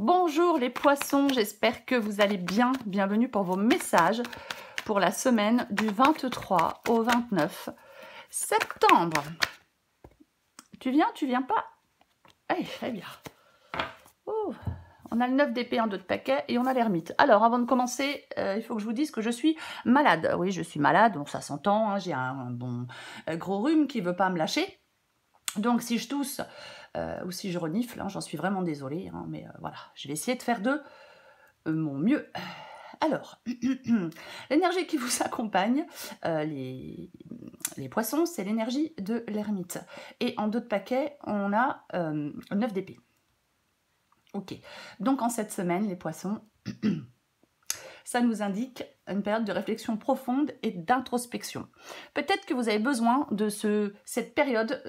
Bonjour les poissons, j'espère que vous allez bien. Bienvenue pour vos messages pour la semaine du 23 au 29 septembre. Tu viens pas? Allez, très bien. Oh, on a le 9 d'épée en 2 de paquet et on a l'ermite. Alors, avant de commencer, il faut que je vous dise que je suis malade. Oui, je suis malade, donc ça s'entend, hein, j'ai un bon gros rhume qui ne veut pas me lâcher. Donc, si je tousse ou si je renifle, hein, j'en suis vraiment désolée, hein, mais voilà, je vais essayer de faire de mon mieux. Alors, l'énergie qui vous accompagne, les poissons, c'est l'énergie de l'ermite. Et en 2 de paquet, on a 9 d'épée. Ok, donc en cette semaine, les poissons, ça nous indique une période de réflexion profonde et d'introspection. Peut-être que vous avez besoin de cette période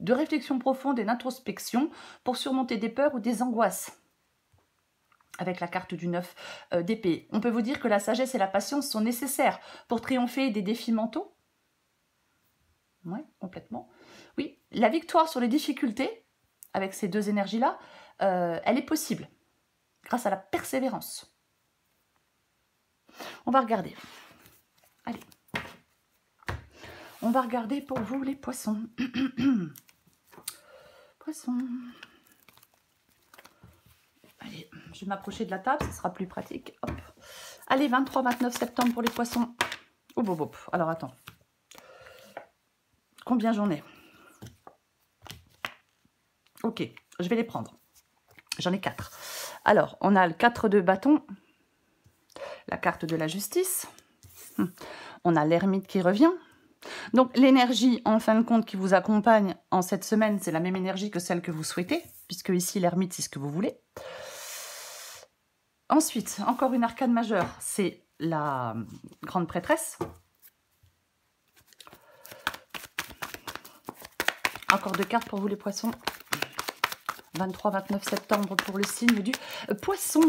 de réflexion profonde et d'introspection pour surmonter des peurs ou des angoisses. Avec la carte du 9 d'épée, on peut vous dire que la sagesse et la patience sont nécessaires pour triompher des défis mentaux. Oui, complètement. Oui, la victoire sur les difficultés, avec ces deux énergies-là, elle est possible grâce à la persévérance. On va regarder. Allez. On va regarder pour vous les poissons. Poissons. Allez, je vais m'approcher de la table, ce sera plus pratique. Hop. Allez, 23-29 septembre pour les poissons. Oh, alors, attends. Combien j'en ai? Ok, je vais les prendre. J'en ai 4. Alors, on a le 4 de bâton, la carte de la justice. On a l'ermite qui revient. Donc, l'énergie, en fin de compte, qui vous accompagne en cette semaine, c'est la même énergie que celle que vous souhaitez, puisque ici, l'ermite, c'est ce que vous voulez. Ensuite, encore une arcane majeure, c'est la grande prêtresse. Encore 2 cartes pour vous, les poissons. 23-29 septembre pour le signe du poisson.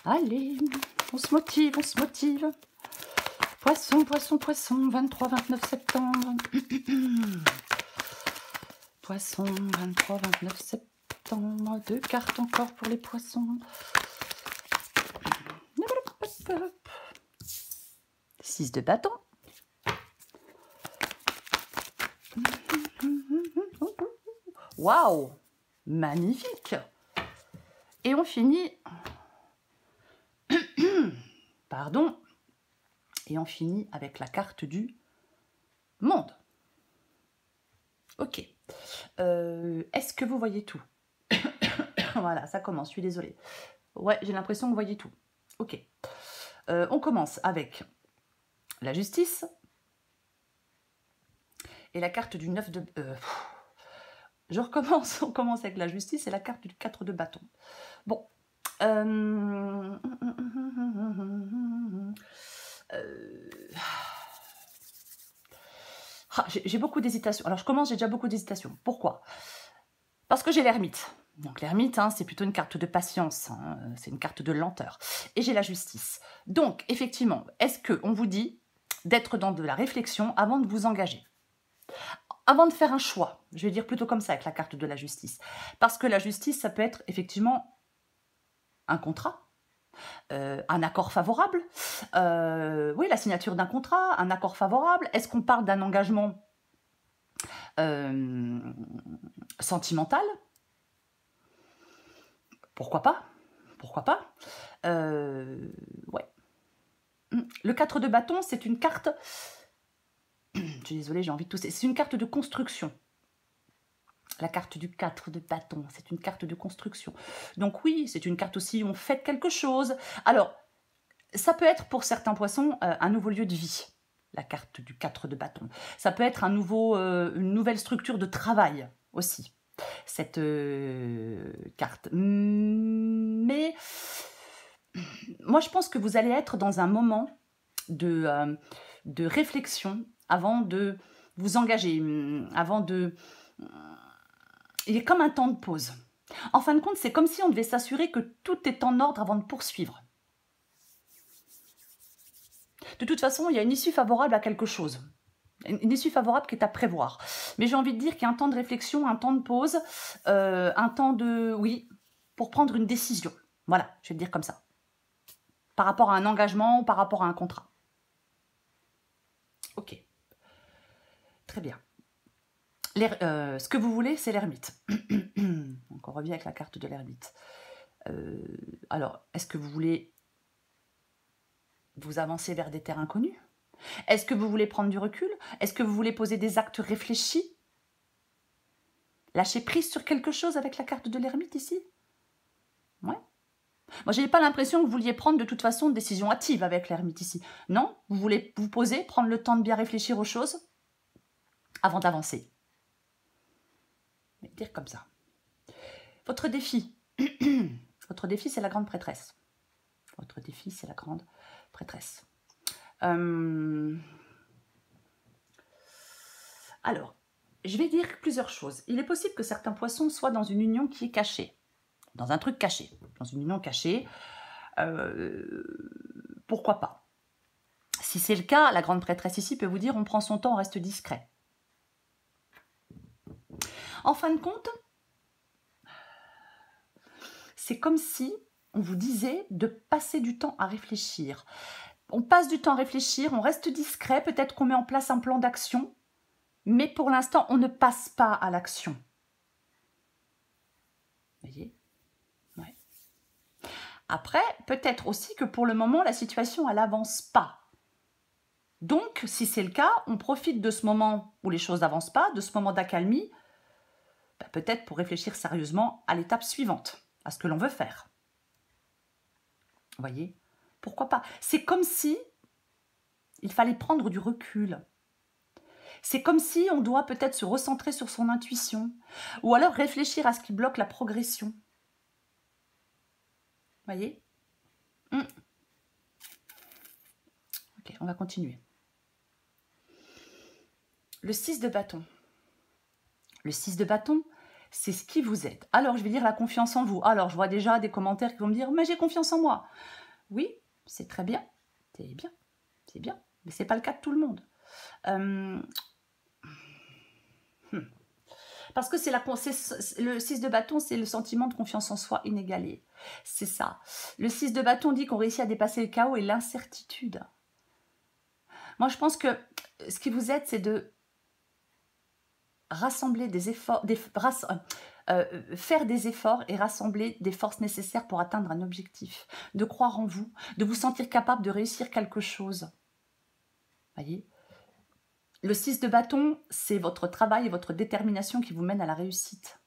Allez, on se motive, on se motive. Poisson, poisson, poisson, 23-29 septembre. Poisson, 23-29 septembre. 2 cartes encore pour les poissons. 6 de bâton. Waouh! Magnifique! Et on finit... Pardon. Et on finit avec la carte du monde. Ok. Est-ce que vous voyez tout? Voilà, ça commence, je suis désolée. Ouais, j'ai l'impression que vous voyez tout. Ok. On commence avec la justice. Et la carte du 9 de... je recommence, on commence avec la justice et la carte du 4 de bâton. Bon. J'ai beaucoup d'hésitation. Alors je commence, j'ai déjà beaucoup d'hésitation. Pourquoi? Parce que j'ai l'ermite. Donc l'ermite, hein, c'est plutôt une carte de patience, hein, c'est une carte de lenteur. Et j'ai la justice. Donc effectivement, est-ce qu'on vous dit d'être dans de la réflexion avant de vous engager? Avant de faire un choix, je vais dire plutôt comme ça avec la carte de la justice. Parce que la justice, ça peut être effectivement un contrat, un accord favorable. Oui, la signature d'un contrat, un accord favorable. Est-ce qu'on parle d'un engagement sentimental? Pourquoi pas? Pourquoi pas? Ouais. Le 4 de bâton, c'est une carte... Je suis désolée, j'ai envie de tousser. C'est une carte de construction. La carte du 4 de bâton, c'est une carte de construction. Donc oui, c'est une carte aussi où on fait quelque chose. Alors, ça peut être pour certains poissons un nouveau lieu de vie, la carte du 4 de bâton. Ça peut être une nouvelle structure de travail aussi, cette carte. Mais moi, je pense que vous allez être dans un moment de réflexion avant de vous engager, avant de... Il est comme un temps de pause. En fin de compte, c'est comme si on devait s'assurer que tout est en ordre avant de poursuivre. De toute façon, il y a une issue favorable à quelque chose. Une issue favorable qui est à prévoir. Mais j'ai envie de dire qu'il y a un temps de réflexion, un temps de pause, un temps de... Oui, pour prendre une décision. Voilà, je vais le dire comme ça. Par rapport à un engagement ou par rapport à un contrat. Ok. Très bien. Ce que vous voulez, c'est l'ermite. Donc, on revient avec la carte de l'ermite. Alors, est-ce que vous voulez vous avancer vers des terres inconnues? Est-ce que vous voulez prendre du recul? Est-ce que vous voulez poser des actes réfléchis? Lâcher prise sur quelque chose avec la carte de l'ermite ici? Ouais. Moi, je n'ai pas l'impression que vous vouliez prendre de toute façon une décision hâtive avec l'ermite ici. Non, vous voulez vous poser, prendre le temps de bien réfléchir aux choses avant d'avancer. Dire comme ça. Votre défi. Votre défi, c'est la grande prêtresse. Votre défi, c'est la grande prêtresse. Alors, je vais dire plusieurs choses. Il est possible que certains poissons soient dans une union qui est cachée. Dans un truc caché. Dans une union cachée. Pourquoi pas? Si c'est le cas, la grande prêtresse ici peut vous dire on prend son temps, on reste discret. En fin de compte, c'est comme si on vous disait de passer du temps à réfléchir. On passe du temps à réfléchir, on reste discret, peut-être qu'on met en place un plan d'action, mais pour l'instant, on ne passe pas à l'action. Vous voyez? Ouais. Après, peut-être aussi que pour le moment, la situation, elle n'avance pas. Donc, si c'est le cas, on profite de ce moment où les choses n'avancent pas, de ce moment d'accalmie, peut-être pour réfléchir sérieusement à l'étape suivante, à ce que l'on veut faire. Vous voyez? Pourquoi pas? C'est comme si il fallait prendre du recul. C'est comme si on doit peut-être se recentrer sur son intuition, ou alors réfléchir à ce qui bloque la progression. Vous voyez? Ok, on va continuer. Le 6 de bâton. Le 6 de bâton, c'est ce qui vous aide. Alors, je vais dire la confiance en vous. Alors, je vois déjà des commentaires qui vont me dire « Mais j'ai confiance en moi ». Oui, c'est très bien. C'est bien. C'est bien. Mais ce n'est pas le cas de tout le monde. Parce que le 6 de bâton, c'est le sentiment de confiance en soi inégalé. C'est ça. Le 6 de bâton dit qu'on réussit à dépasser le chaos et l'incertitude. Moi, je pense que ce qui vous aide, c'est de rassembler des efforts, faire des efforts et rassembler des forces nécessaires pour atteindre un objectif. De croire en vous, de vous sentir capable de réussir quelque chose. Voyez ? Le 6 de bâton, c'est votre travail et votre détermination qui vous mènent à la réussite.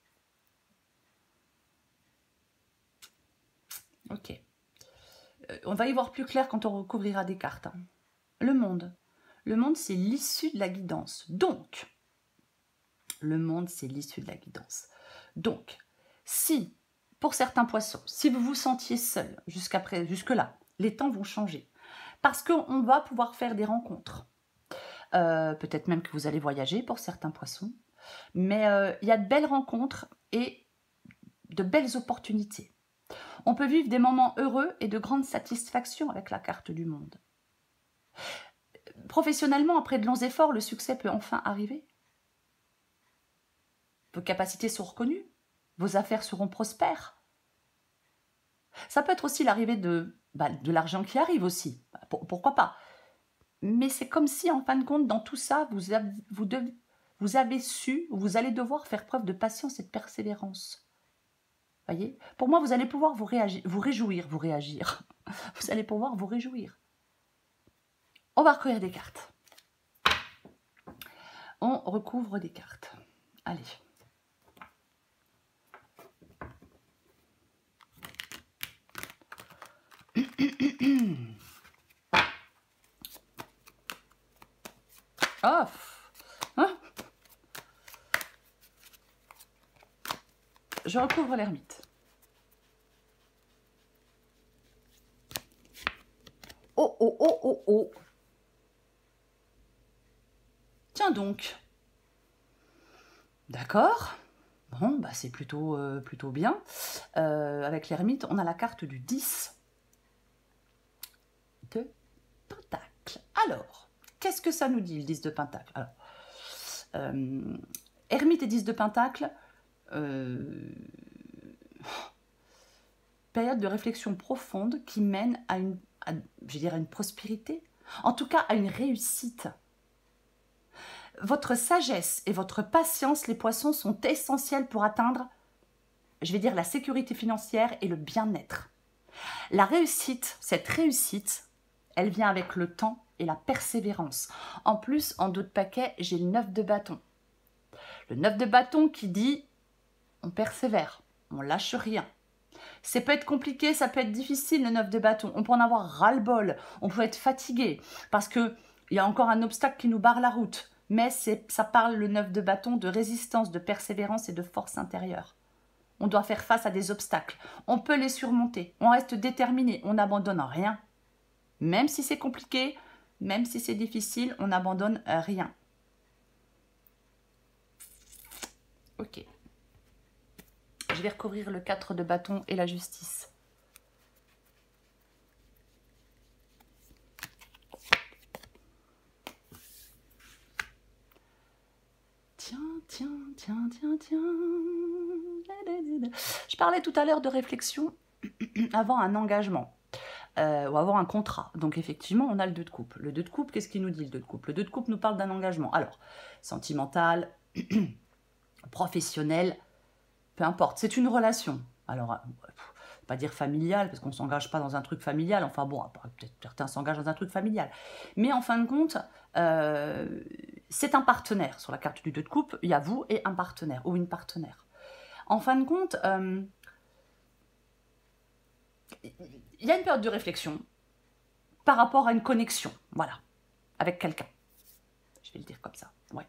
Ok. On va y voir plus clair quand on recouvrira des cartes. Le monde. Le monde, c'est l'issue de la guidance. Donc, le monde, c'est l'issue de la guidance. Donc, si, pour certains poissons, si vous vous sentiez seul jusque-là, les temps vont changer. Parce qu'on va pouvoir faire des rencontres. Peut-être même que vous allez voyager pour certains poissons. Mais il y a de belles rencontres et de belles opportunités. On peut vivre des moments heureux et de grande satisfaction avec la carte du monde. Professionnellement, après de longs efforts, le succès peut enfin arriver. Vos capacités sont reconnues, vos affaires seront prospères. Ça peut être aussi l'arrivée de l'argent qui arrive aussi, pourquoi pas. Mais c'est comme si, en fin de compte, dans tout ça, vous avez su, vous allez devoir faire preuve de patience et de persévérance. Voyez ? Pour moi, vous allez pouvoir vous réjouir. Vous allez pouvoir vous réjouir. On va recouvrir des cartes. On recouvre des cartes. Allez. Oh, hein? Je recouvre l'ermite. Oh, oh, oh, oh, oh. Tiens donc. D'accord. Bon, bah c'est plutôt bien. Avec l'ermite, on a la carte du 10 de Pentacle. Alors, qu'est-ce que ça nous dit, le 10 de Pentacle? Alors, ermite et 10 de Pentacle, période de réflexion profonde qui mène à je dirais, une prospérité, en tout cas à une réussite. Votre sagesse et votre patience, les poissons, sont essentiels pour atteindre, je vais dire, la sécurité financière et le bien-être. La réussite, cette réussite, elle vient avec le temps et la persévérance. En plus, en dos de paquet, j'ai le 9 de bâton. Le 9 de bâton qui dit, on persévère, on lâche rien. Ça peut être compliqué, ça peut être difficile, le 9 de bâton. On peut en avoir ras-le-bol, on peut être fatigué, parce qu'il y a encore un obstacle qui nous barre la route. Mais ça parle, le 9 de bâton, de résistance, de persévérance et de force intérieure. On doit faire face à des obstacles. On peut les surmonter. On reste déterminé. On n'abandonne rien. Même si c'est compliqué, même si c'est difficile, on n'abandonne rien. Ok. Je vais recouvrir le 4 de bâton et la justice. Tiens. Je parlais tout à l'heure de réflexion avant un engagement ou avant un contrat. Donc effectivement, on a le 2 de coupe. Le 2 de coupe, qu'est-ce qu'il nous dit le 2 de coupe? Le 2 de coupe nous parle d'un engagement. Alors, sentimental, professionnel, peu importe. C'est une relation. Alors, pas dire familiale, parce qu'on ne s'engage pas dans un truc familial. Enfin bon, peut-être certains s'engagent dans un truc familial. Mais en fin de compte, c'est un partenaire. Sur la carte du 2 de coupe, il y a vous et un partenaire ou une partenaire. En fin de compte, il y a une période de réflexion par rapport à une connexion, voilà, avec quelqu'un. Je vais le dire comme ça, ouais.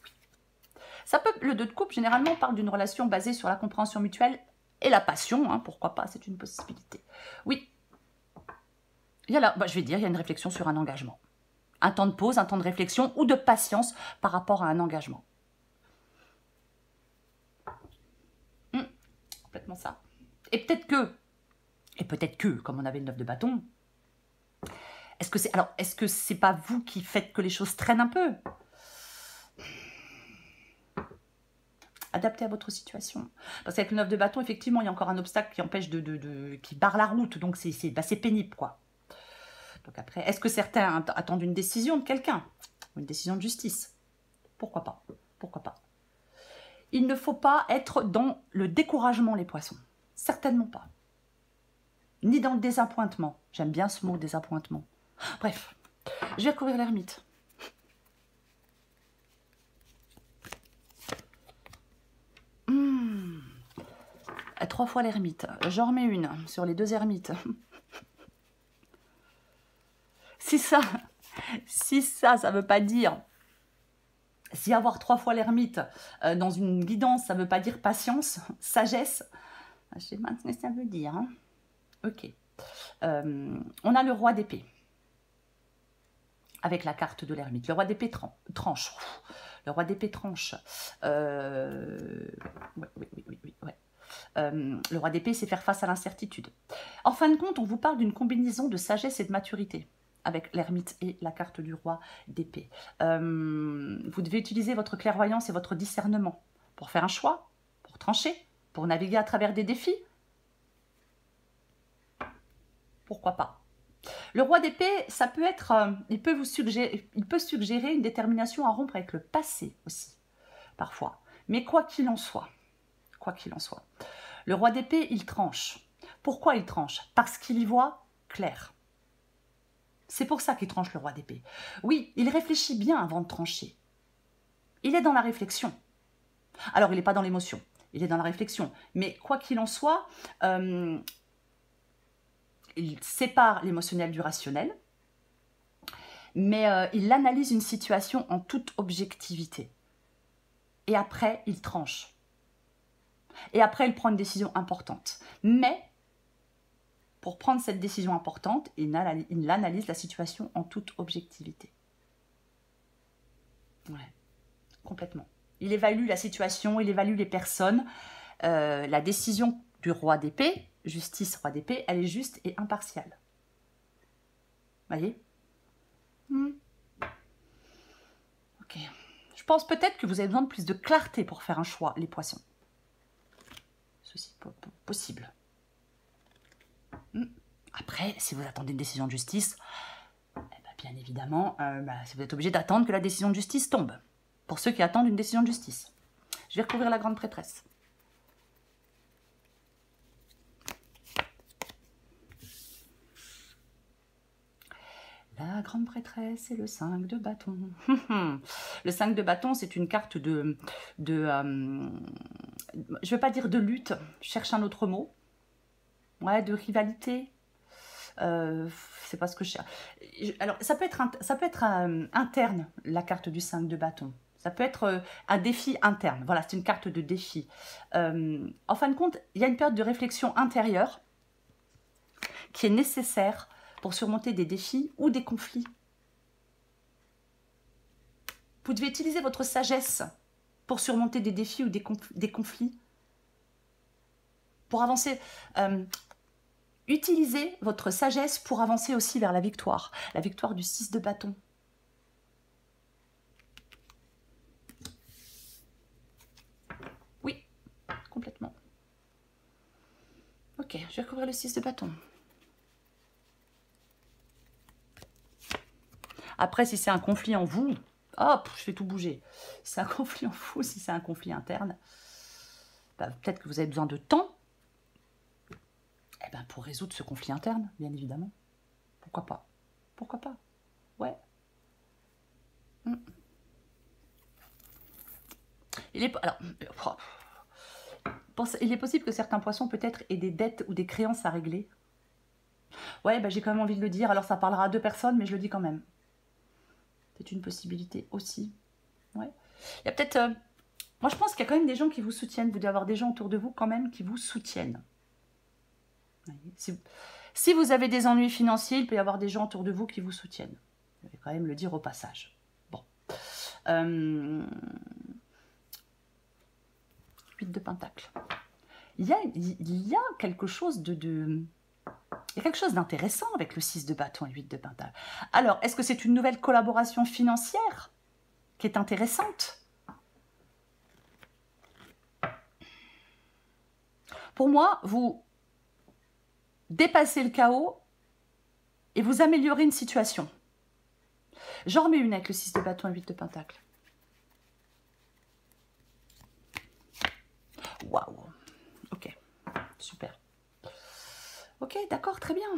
Oui. Ça peut, le 2 de coupe, généralement, parle d'une relation basée sur la compréhension mutuelle et la passion, hein, pourquoi pas, c'est une possibilité. Oui, il y a là, je vais dire, il y a une réflexion sur un engagement. Un temps de pause, un temps de réflexion ou de patience par rapport à un engagement. Complètement ça. Et peut-être que, comme on avait le 9 de bâton, est-ce que c'est pas vous qui faites que les choses traînent un peu? Adaptez à votre situation. Parce qu'avec le 9 de bâton, effectivement, il y a encore un obstacle qui empêche qui barre la route. Donc, c'est pénible, quoi. Donc après, est-ce que certains attendent une décision de quelqu'un? Une décision de justice? Pourquoi pas? Pourquoi pas? Il ne faut pas être dans le découragement, les poissons. Certainement pas. Ni dans le désappointement. J'aime bien ce mot, désappointement. Bref, je vais recouvrir l'ermite. Trois fois l'ermite. J'en remets une sur les 2 ermites. Si ça ne veut pas dire... Si avoir 3 fois l'ermite dans une guidance, ça ne veut pas dire patience, sagesse, je sais pas ce que ça veut dire. Hein. Ok. On a le roi d'épée. Avec la carte de l'ermite. Le roi d'épée tranche. Le roi d'épée tranche. Ouais. Le roi d'épée, c'est faire face à l'incertitude. En fin de compte, on vous parle d'une combinaison de sagesse et de maturité avec l'ermite et la carte du roi d'épée. Vous devez utiliser votre clairvoyance et votre discernement pour faire un choix, pour trancher, pour naviguer à travers des défis. Pourquoi pas? Le roi d'épée, ça peut être, il peut suggérer une détermination à rompre avec le passé aussi, parfois. Mais quoi qu'il en soit, le roi d'épée, il tranche. Pourquoi il tranche? Parce qu'il y voit clair. C'est pour ça qu'il tranche, le roi d'épée. Oui, il réfléchit bien avant de trancher. Il est dans la réflexion. Alors, il n'est pas dans l'émotion, il est dans la réflexion. Mais quoi qu'il en soit, il sépare l'émotionnel du rationnel, mais il analyse une situation en toute objectivité. Et après, il tranche. Et après, il prend une décision importante. Mais, pour prendre cette décision importante, il analyse la situation en toute objectivité. Ouais, complètement. Il évalue la situation, il évalue les personnes. La décision du roi d'épée, justice roi d'épée, elle est juste et impartiale. Voyez? Ok. Je pense peut-être que vous avez besoin de plus de clarté pour faire un choix, les poissons. Ceci possible. Après, si vous attendez une décision de justice, eh ben, bien évidemment, vous êtes obligé d'attendre que la décision de justice tombe. Pour ceux qui attendent une décision de justice. Je vais recouvrir la grande prêtresse. La grande prêtresse et le 5 de bâton. Le 5 de bâton, c'est une carte je ne vais pas dire de lutte, je cherche un autre mot. Ouais, de rivalité. C'est pas ce que je cherche. Alors, ça peut être interne, la carte du 5 de bâton. Ça peut être un défi interne. Voilà, c'est une carte de défi. En fin de compte, il y a une période de réflexion intérieure qui est nécessaire pour surmonter des défis ou des conflits. Vous devez utiliser votre sagesse pour surmonter des défis ou des conflits. Pour avancer, utilisez votre sagesse pour avancer aussi vers la victoire du 6 de bâton. Oui, complètement. Ok, je vais recouvrir le 6 de bâton. Après, si c'est un conflit en vous, hop, je fais tout bouger. Si c'est un conflit en vous, si c'est un conflit interne, peut-être que vous avez besoin de temps pour résoudre ce conflit interne, bien évidemment. Pourquoi pas? Pourquoi pas? Ouais. Il est possible que certains poissons peut-être aient des dettes ou des créances à régler. Ouais, j'ai quand même envie de le dire. Alors ça parlera à 2 personnes, mais je le dis quand même. C'est une possibilité aussi. Ouais. Il y a peut-être... moi, je pense qu'il y a quand même des gens qui vous soutiennent. Vous devez avoir des gens autour de vous quand même qui vous soutiennent. Si vous avez des ennuis financiers, il peut y avoir des gens autour de vous qui vous soutiennent. Je vais quand même le dire au passage. Bon. 8 de pentacle. Il y a quelque chose il y a quelque chose d'intéressant avec le 6 de bâton et 8 de pentacle. Alors, est-ce que c'est une nouvelle collaboration financière qui est intéressante? Pour moi, vous dépassez le chaos et vous améliorez une situation. J'en remets une avec le 6 de bâton et 8 de pentacle. Waouh. Ok, super. Ok, d'accord, très bien.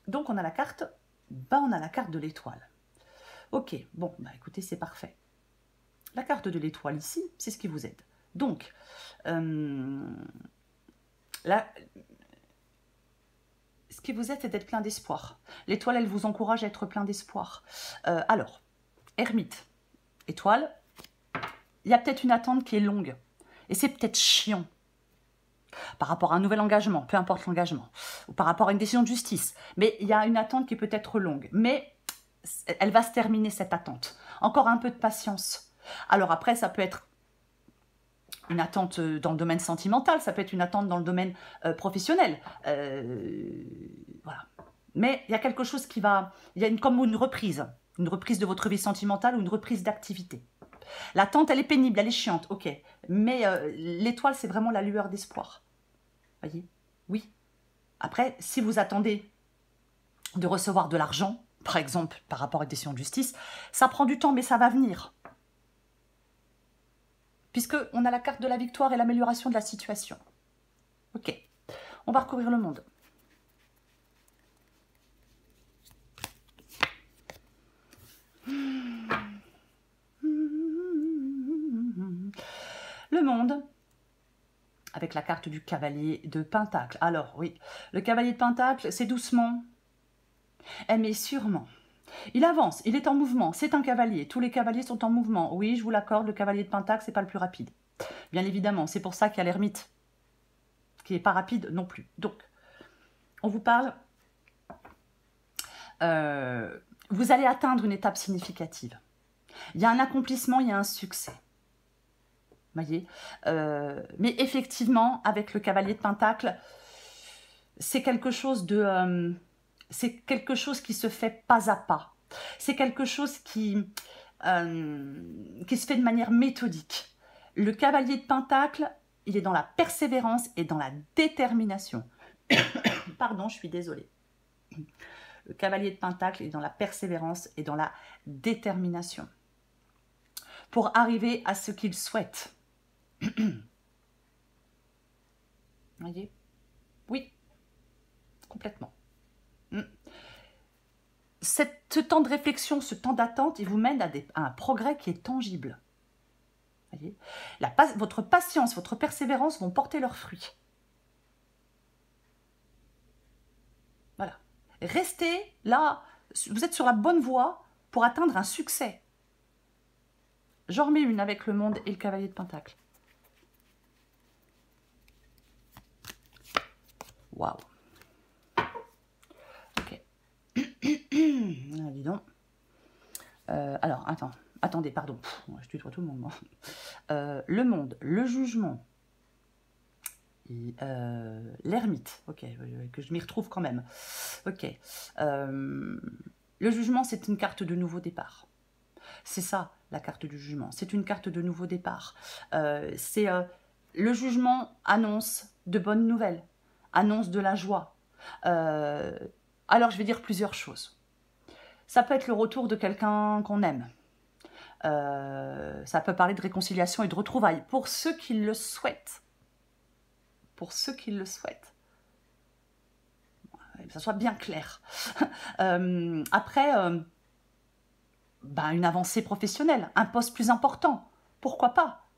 Donc, on a la carte, on a la carte de l'étoile. Ok, bon, écoutez, c'est parfait. La carte de l'étoile ici, c'est ce qui vous aide. Donc, ce qui vous aide, c'est d'être plein d'espoir. L'étoile, elle vous encourage à être plein d'espoir. Alors, ermite, étoile, il y a peut-être une attente qui est longue. Et c'est peut-être chiant. Par rapport à un nouvel engagement, peu importe l'engagement, ou par rapport à une décision de justice. Mais il y a une attente qui peut être longue. Mais elle va se terminer, cette attente. Encore un peu de patience. Alors après, ça peut être une attente dans le domaine sentimental, ça peut être une attente dans le domaine professionnel. Voilà. Mais il y a quelque chose qui va... Il y a comme une reprise de votre vie sentimentale ou une reprise d'activité. L'attente, elle est pénible, elle est chiante, ok. Mais l'étoile, c'est vraiment la lueur d'espoir. Voyez? Oui. Après, si vous attendez de recevoir de l'argent, par exemple, par rapport à une décision de justice, ça prend du temps, mais ça va venir. Puisqu'on a la carte de la victoire et l'amélioration de la situation. Ok. On va recouvrir le monde. Le monde, avec la carte du cavalier de Pentacle. Alors, oui, le cavalier de Pentacle, c'est doucement, mais sûrement. Il avance, il est en mouvement, c'est un cavalier. Tous les cavaliers sont en mouvement. Oui, je vous l'accorde, le cavalier de Pentacle, c'est pas le plus rapide. Bien évidemment, c'est pour ça qu'il y a l'ermite, qui n'est pas rapide non plus. Donc, on vous parle... vous allez atteindre une étape significative. Il y a un accomplissement, il y a un succès. Voyez, mais effectivement, avec le cavalier de Pentacle, c'est quelque chose qui se fait pas à pas. C'est quelque chose qui se fait de manière méthodique. Le cavalier de Pentacle, il est dans la persévérance et dans la détermination. pardon, je suis désolée. Le cavalier de Pentacle est dans la persévérance et dans la détermination pour arriver à ce qu'il souhaite. Voyez? Oui, complètement. Ce temps de réflexion, ce temps d'attente, il vous mène à un progrès qui est tangible. Voyez? Votre patience, votre persévérance vont porter leurs fruits. Voilà. Restez là, vous êtes sur la bonne voie pour atteindre un succès. J'en remets une avec le monde et le cavalier de Pentacle. Waouh. Ok. Ah, dis donc. Alors, attendez, pardon. Je tutoie tout le monde, moi. Le monde, le jugement, l'ermite. Ok, que je m'y retrouve quand même. Ok. Le jugement, c'est une carte de nouveau départ. C'est ça, la carte du jugement. C'est une carte de nouveau départ. Le jugement annonce de bonnes nouvelles, annonce de la joie. Alors, je vais dire plusieurs choses. Ça peut être le retour de quelqu'un qu'on aime. Ça peut parler de réconciliation et de retrouvailles, pour ceux qui le souhaitent. Pour ceux qui le souhaitent. Que ça soit bien clair. Après, une avancée professionnelle, un poste plus important. Pourquoi pas?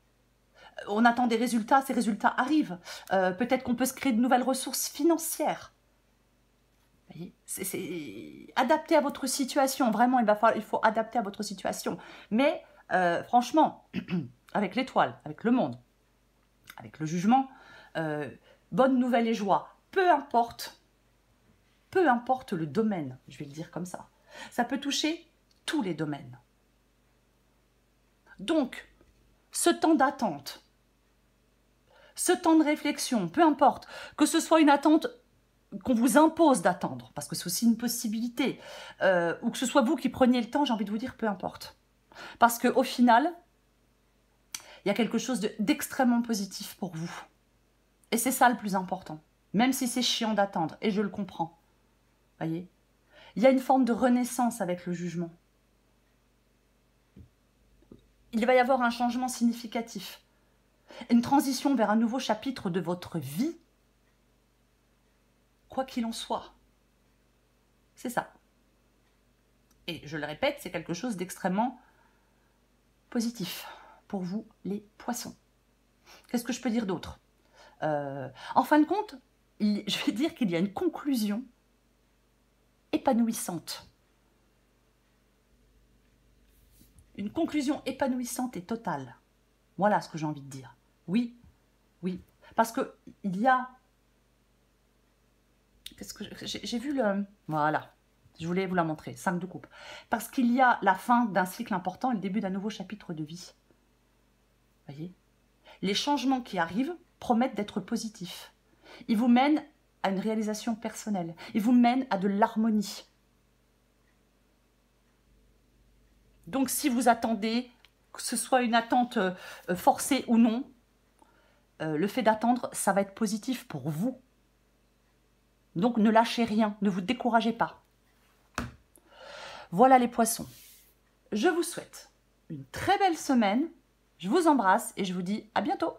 On attend des résultats, ces résultats arrivent. Peut-être qu'on peut se créer de nouvelles ressources financières. C'est adapté à votre situation. Vraiment, il faut adapter à votre situation. Mais franchement, avec l'étoile, avec le monde, avec le jugement, bonne nouvelle et joie. Peu importe le domaine, je vais le dire comme ça. Ça peut toucher tous les domaines. Donc, ce temps d'attente, ce temps de réflexion, peu importe, que ce soit une attente qu'on vous impose d'attendre, parce que c'est aussi une possibilité, ou que ce soit vous qui preniez le temps, j'ai envie de vous dire, peu importe. Parce qu'au final, il y a quelque chose d'extrêmement positif pour vous. Et c'est ça le plus important, même si c'est chiant d'attendre, et je le comprends. Voyez, il y a une forme de renaissance avec le jugement. Il va y avoir un changement significatif, une transition vers un nouveau chapitre de votre vie, quoi qu'il en soit. C'est ça. Et je le répète, c'est quelque chose d'extrêmement positif pour vous, les poissons. Qu'est-ce que je peux dire d'autre? En fin de compte, je vais dire qu'il y a une conclusion épanouissante. Une conclusion épanouissante et totale. Voilà ce que j'ai envie de dire. Oui, oui. Parce que il y a... Qu'est-ce que j'ai vu le... Voilà. Je voulais vous la montrer. 5 de coupe. Parce qu'il y a la fin d'un cycle important et le début d'un nouveau chapitre de vie. Voyez? Les changements qui arrivent promettent d'être positifs. Ils vous mènent à une réalisation personnelle. Ils vous mènent à de l'harmonie. Donc, si vous attendez, que ce soit une attente forcée ou non, le fait d'attendre, ça va être positif pour vous. Donc, ne lâchez rien, ne vous découragez pas. Voilà les poissons. Je vous souhaite une très belle semaine. Je vous embrasse et je vous dis à bientôt.